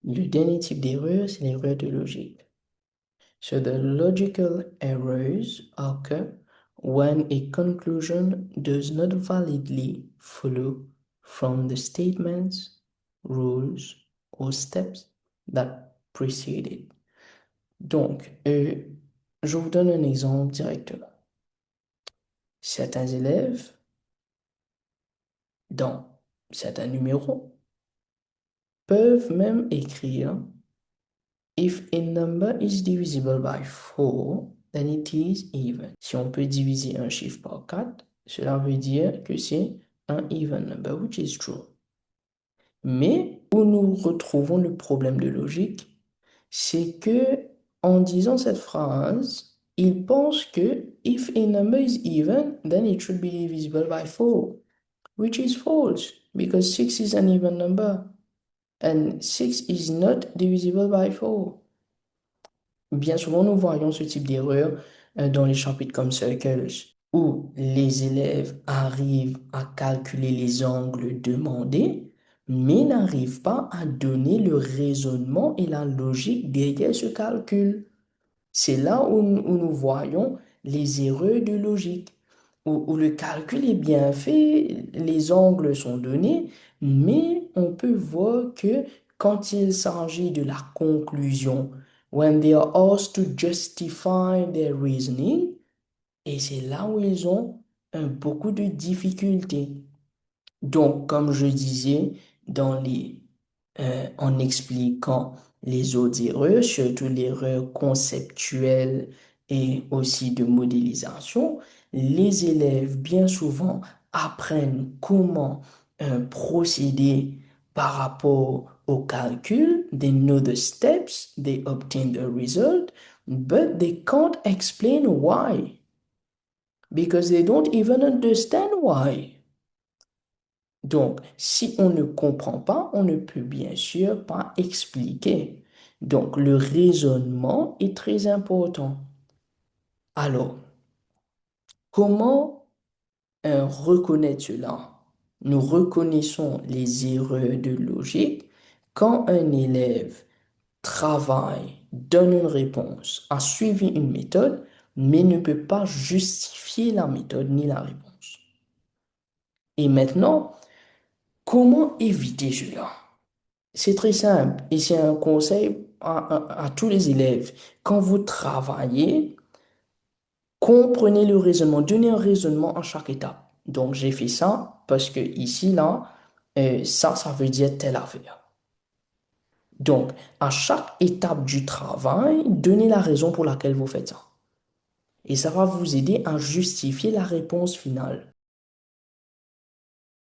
Le dernier type d'erreur, c'est l'erreur de logique. So the logical errors occur when a conclusion does not validly follow from the statements, rules, or steps that precede it. Donc, je vous donne un exemple directement. Certains élèves, dans certains numéros, peuvent même écrire if a number is divisible by 4, then it is even. Si on peut diviser un chiffre par 4, cela veut dire que c'est un even number, which is true. Mais où nous retrouvons le problème de logique, c'est que en disant cette phrase, ils pensent que if a number is even, then it should be divisible by 4, which is false because 6 is an even number and 6 is not divisible by 4. Bien souvent, nous voyons ce type d'erreur dans les chapitres comme Circles, où les élèves arrivent à calculer les angles demandés, mais n'arrivent pas à donner le raisonnement et la logique derrière ce calcul. C'est là où nous voyons les erreurs de logique, où le calcul est bien fait, les angles sont donnés, mais on peut voir que quand il s'agit de la conclusion, when they are asked to justify their reasoning, et c'est là où ils ont beaucoup de difficultés. Donc, comme je disais, en expliquant les autres erreurs, surtout l'erreur conceptuelle et aussi de modélisation, les élèves, bien souvent, apprennent comment procéder par rapport au calcul. They know the steps, they obtain the result, but they can't explain why because they don't even understand why. Donc, si on ne comprend pas, on ne peut bien sûr pas expliquer. Donc, le raisonnement est très important. Alors, comment reconnaître cela? Nous reconnaissons les erreurs de logique quand un élève travaille, donne une réponse, a suivi une méthode, mais ne peut pas justifier la méthode ni la réponse. Et maintenant, comment éviter cela? C'est très simple et c'est un conseil à tous les élèves. Quand vous travaillez, comprenez le raisonnement, donnez un raisonnement à chaque étape. Donc, j'ai fait ça parce que ici, là, ça veut dire telle affaire. Donc, à chaque étape du travail, donnez la raison pour laquelle vous faites ça. Et ça va vous aider à justifier la réponse finale.